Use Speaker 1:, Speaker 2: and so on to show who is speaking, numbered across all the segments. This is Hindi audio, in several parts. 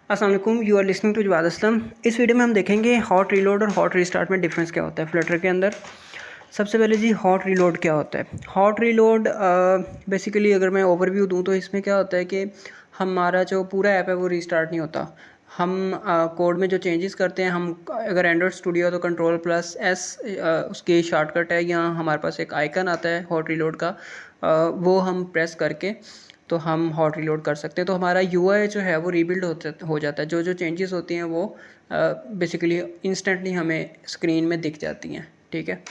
Speaker 1: अस्सलाम वालेकुम, you are listening to Jawad Aslam. इस वीडियो में हम देखेंगे हॉट रीलोड और हॉट रीस्टार्ट में डिफरेंस क्या होता है फ्लटर के अंदर। सबसे पहले जी हॉट रीलोड क्या होता है। हॉट रीलोड बेसिकली अगर मैं ओवरव्यू दूं तो इसमें क्या होता है कि हमारा जो पूरा ऐप है वो रीस्टार्ट नहीं होता। हम कोड में जो चेंजेस करते हैं, हम अगर एंड्रॉयड स्टूडियो तो कंट्रोल प्लस एस उसकी शॉर्टकट है, या हमारे पास एक आइकन आता है हॉट रीलोड का, वो हम प्रेस करके तो हम हॉट रीलोड कर सकते हैं। तो हमारा यूआई जो है वो रीबिल्ड हो जाता है। जो जो चेंजेस होती हैं वो बेसिकली इंस्टेंटली हमें स्क्रीन में दिख जाती हैं। ठीक है,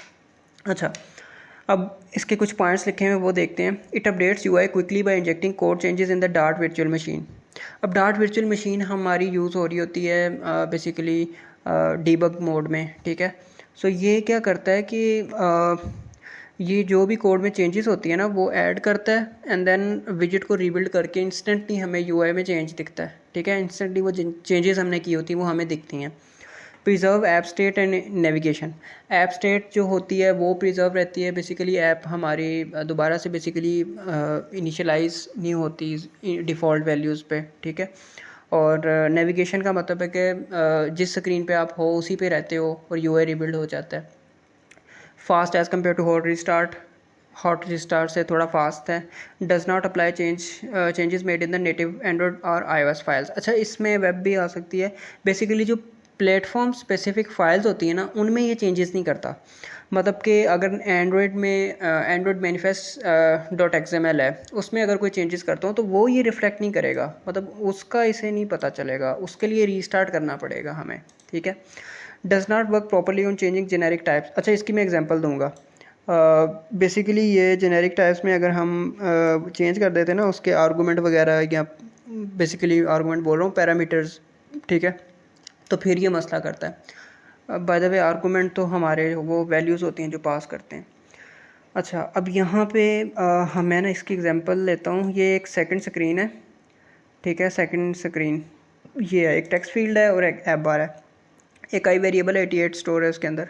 Speaker 1: अच्छा अब इसके कुछ पॉइंट्स लिखे हुए वो देखते हैं। It updates UI quickly by injecting code changes in the Dart virtual machine. अब डार्ट वर्चुअल मशीन हमारी यूज़ हो रही होती है बेसिकली डीबग मोड में। ठीक है, सो ये क्या करता है कि ये जो भी कोड में चेंजेस होती है ना वो ऐड करता है एंड देन विजिट को रीबिल्ड करके इंस्टेंटली हमें यूआई में चेंज दिखता है। ठीक है, इंस्टेंटली वो चेंजेस हमने की होती हैं वो हमें दिखती हैं। Preserve app state and navigation. App state जो होती है वो प्रिजर्व रहती है। बेसिकली ऐप हमारी दोबारा से बेसिकली इनिशियलाइज नहीं होती डिफ़ॉल्ट वैल्यूज़ पे। ठीक है, और नेविगेशन का मतलब है कि जिस स्क्रीन पे आप हो उसी पे रहते हो और यूआई रीबिल्ड हो जाता है। Fast as compared to hot restart से थोड़ा फास्ट है। Does not apply changes made in the native Android और iOS फाइल्स। अच्छा, इसमें वेब भी आ सकती है। बेसिकली जो प्लेटफॉर्म स्पेसिफिक फाइल्स होती हैं ना उनमें ये चेंजेस नहीं करता। मतलब कि अगर एंड्रॉयड में एंड्रॉयड मैनिफेस्ट .xml है, उसमें अगर कोई चेंजेस करता हूँ तो वो ये रिफ्लेक्ट नहीं करेगा, मतलब उसका इसे नहीं पता चलेगा, उसके लिए रीस्टार्ट करना पड़ेगा हमें। ठीक है, does not work properly on changing generic types. अच्छा, इसकी मैं एग्जांपल दूंगा। बेसिकली ये जेनेरिक टाइप्स में अगर हम चेंज कर देते हैं ना उसके आर्गूमेंट वगैरह, या बेसिकली आर्गूमेंट बोल रहा हूँ पैरामीटर्स। ठीक है, तो फिर ये मसला करता है। बाय द वे आर्गूमेंट तो हमारे वो वैल्यूज़ होती हैं जो पास करते हैं। अच्छा, अब यहाँ पे मैं ना इसकी एग्जांपल लेता हूँ। ये एक सेकंड स्क्रीन है। ठीक है, सेकंड स्क्रीन ये है, एक टेक्स्ट फील्ड है और एक ऐप बार है, एक आई वेरिएबल 88 स्टोर है उसके अंदर।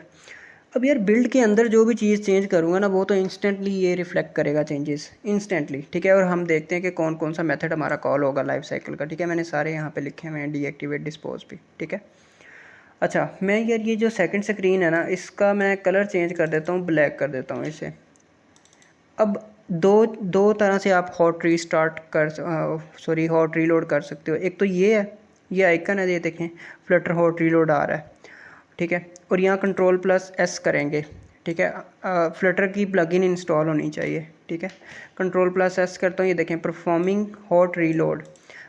Speaker 1: अब यार बिल्ड के अंदर जो भी चीज़ चेंज करूँगा ना वो तो इंस्टेंटली ये रिफ्लेक्ट करेगा चेंजेस इंस्टेंटली। ठीक है, और हम देखते हैं कि कौन कौन सा मेथड हमारा कॉल होगा लाइफ साइकिल का। ठीक है, मैंने सारे यहाँ पे लिखे हुए हैं, डीएक्टिवेट, डिस्पोज भी। ठीक है, अच्छा मैं यार ये जो सेकंड स्क्रीन है ना इसका मैं कलर चेंज कर देता हूँ, ब्लैक कर देता हूँ इसे। अब दो दो तरह से आप हॉट रीलोड कर सकते हो। एक तो ये है, ये आइकन है, ये देखें फ्लटर हॉट रीलोड आ रहा है। ठीक है, और यहाँ कंट्रोल प्लस एस करेंगे। ठीक है, फ्लटर की प्लगइन इंस्टॉल होनी चाहिए। ठीक है, कंट्रोल प्लस एस करता हूँ, ये देखें परफॉर्मिंग हॉट रीलोड।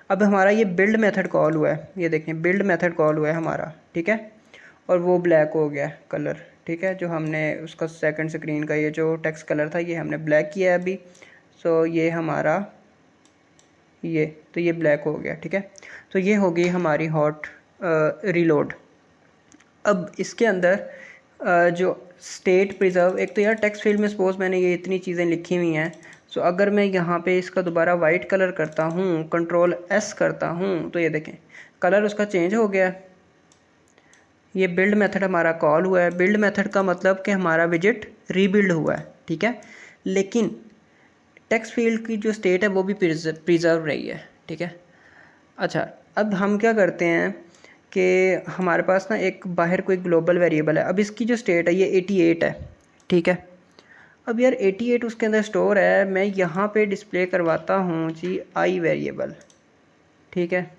Speaker 1: अब हमारा ये बिल्ड मेथड कॉल हुआ है, ये देखें बिल्ड मेथड कॉल हुआ है हमारा। ठीक है, और वो ब्लैक हो गया कलर। ठीक है, जो हमने उसका सेकंड स्क्रीन का ये जो टेक्स्ट कलर था ये हमने ब्लैक किया है अभी। सो ये हमारा ये तो ये ब्लैक हो गया। ठीक है, तो ये हो गई हमारी हॉट रीलोड। अब इसके अंदर जो स्टेट प्रिजर्व, एक तो यार टेक्स्ट फील्ड में सपोज मैंने ये इतनी चीज़ें लिखी हुई हैं। सो अगर मैं यहाँ पे इसका दोबारा वाइट कलर करता हूँ, कंट्रोल एस करता हूँ, तो ये देखें कलर उसका चेंज हो गया। ये बिल्ड मेथड हमारा कॉल हुआ है। बिल्ड मेथड का मतलब कि हमारा विजिट रीबिल्ड हुआ है। ठीक है, लेकिन टेक्स्ट फील्ड की जो स्टेट है वो भी प्रिजर्व रही है। ठीक है, अच्छा अब हम क्या करते हैं कि हमारे पास ना एक बाहर कोई ग्लोबल वेरिएबल है। अब इसकी जो स्टेट है ये 88 है। ठीक है, अब यार 88 उसके अंदर स्टोर है। मैं यहाँ पे डिस्प्ले करवाता हूँ जी आई वेरिएबल। ठीक है,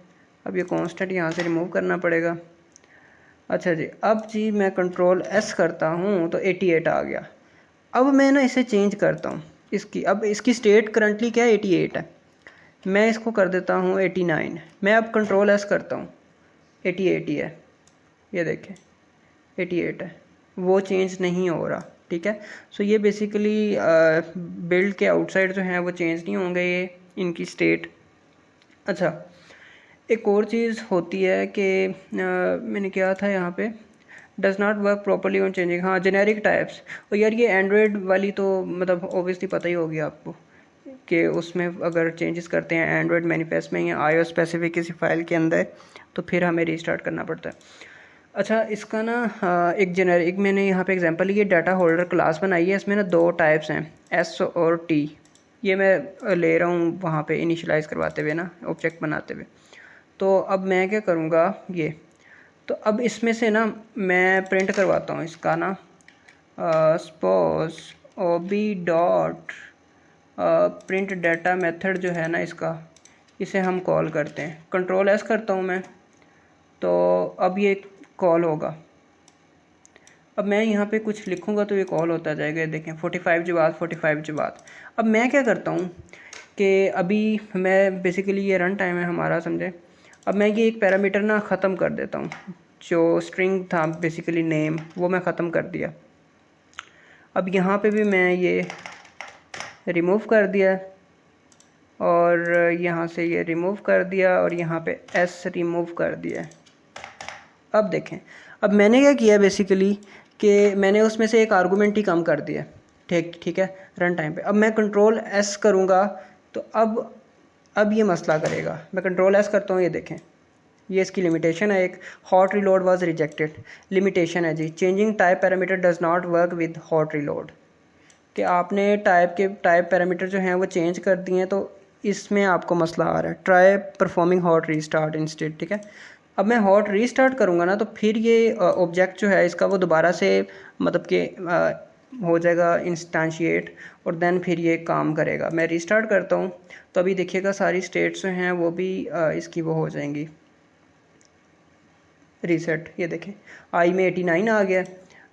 Speaker 1: अब ये कांस्टेंट यहाँ से रिमूव करना पड़ेगा। अच्छा जी, अब जी मैं कंट्रोल एस करता हूँ तो 88 आ गया। अब मैं ना इसे चेंज करता हूँ इसकी। अब इसकी स्टेट करंटली क्या है, 88 है। मैं इसको कर देता हूँ 89। मैं अब कंट्रोल एस करता हूँ, 88 ही है, ये देखें 88 है, वो चेंज नहीं हो रहा। ठीक है, सो ये बेसिकली बिल्ड के आउटसाइड जो हैं वो चेंज नहीं होंगे ये इनकी स्टेट। अच्छा, एक और चीज़ होती है कि मैंने क्या था यहाँ पे, does not work properly on changing. हाँ, जेनेरिक टाइप्स। और यार ये एंड्रॉयड वाली तो मतलब ऑब्वियसली पता ही होगी आपको कि उसमें अगर चेंजेस करते हैं एंड्रॉयड मैनिफेस्ट में या iOS स्पेसिफिक किसी फाइल के अंदर तो फिर हमें रीस्टार्ट करना पड़ता है। अच्छा, इसका ना एक जेनेरिक मैंने यहाँ पे एग्जांपल ये डाटा होल्डर क्लास बनाई है। इसमें ना दो टाइप्स हैं, एस और टी। ये मैं ले रहा हूँ वहाँ पे इनिशियलाइज़ करवाते हुए ना, ऑब्जेक्ट बनाते हुए। तो अब मैं क्या करूँगा ये, तो अब इसमें से ना मैं प्रिंट करवाता हूँ इसका ना सपोज ओबी डॉट प्रिंट डाटा मेथड जो है ना इसका, इसे हम कॉल करते हैं। कंट्रोल एस करता हूँ मैं, तो अब ये कॉल होगा। अब मैं यहाँ पे कुछ लिखूँगा तो ये कॉल होता जाएगा। देखें 45 जवाब 45 जवाब। अब मैं क्या करता हूँ कि अभी मैं बेसिकली ये रन टाइम है हमारा, समझे। अब मैं ये एक पैरामीटर ना ख़त्म कर देता हूँ, जो स्ट्रिंग था बेसिकली नेम, वो मैं ख़त्म कर दिया। अब यहाँ पे भी मैं ये रिमूव कर दिया और यहाँ से ये रिमूव कर दिया और यहाँ पे एस रिमूव कर दिया। अब देखें, अब मैंने क्या किया बेसिकली कि मैंने उसमें से एक आर्गूमेंट ही कम कर दिया। ठीक है, रन टाइम पे। अब मैं कंट्रोल एस करूँगा तो अब ये मसला करेगा। मैं कंट्रोल एस करता हूँ, ये देखें, ये इसकी लिमिटेशन है एक, hot reload was rejected. Limitation है जी, changing type parameter does not work with hot reload, कि आपने टाइप पैरामीटर जो हैं वो चेंज कर दिए हैं, तो इसमें आपको मसला आ रहा है। Try performing hot restart instead. ठीक है, अब मैं हॉट रीस्टार्ट करूँगा ना तो फिर ये ऑब्जेक्ट जो है इसका वो दोबारा से मतलब कि हो जाएगा इंस्टेंशिएट और देन फिर ये काम करेगा। मैं रीस्टार्ट करता हूँ तो अभी देखिएगा सारी स्टेट्स जो हैं वो भी इसकी वो हो जाएंगी रीसेट। ये देखें आई में 89 आ गया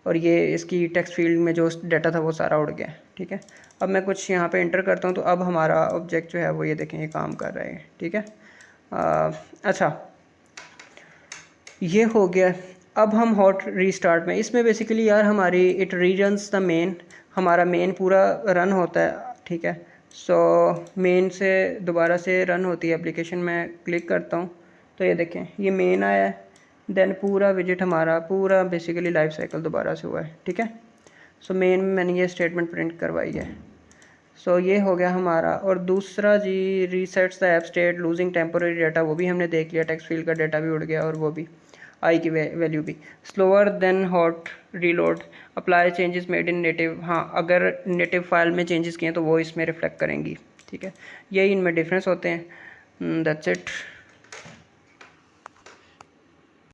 Speaker 1: और ये इसकी टेक्स्ट फील्ड में जो डाटा था वो सारा उड़ गया। ठीक है, अब मैं कुछ यहाँ पे एंटर करता हूँ तो अब हमारा ऑब्जेक्ट जो है वो ये देखें ये काम कर रहा है। ठीक है, अच्छा ये हो गया। अब हम हॉट रीस्टार्ट में, इसमें बेसिकली यार हमारी इट रीजन्स द मेन, हमारा मेन पूरा रन होता है। ठीक है, सो मेन से दोबारा से रन होती है एप्लीकेशन। मैं क्लिक करता हूँ तो ये देखें ये मेन आया है, देन पूरा विजिट हमारा पूरा बेसिकली लाइफ साइकिल दोबारा से हुआ है। ठीक है, सो मेन में मैंने ये स्टेटमेंट प्रिंट करवाई है। सो ये हो गया हमारा। और दूसरा जी resets the app state losing temporary data, वो भी हमने देख लिया, टेक्स्ट फील्ड का डाटा भी उड़ गया और वो भी आई की वैल्यू भी। Slower then hot reload, apply changes made in native, हाँ अगर नेटिव फाइल में चेंजेस किए तो वो इसमें रिफ्लेक्ट करेंगी। ठीक है, यही इनमें डिफरेंस होते हैं। That's it.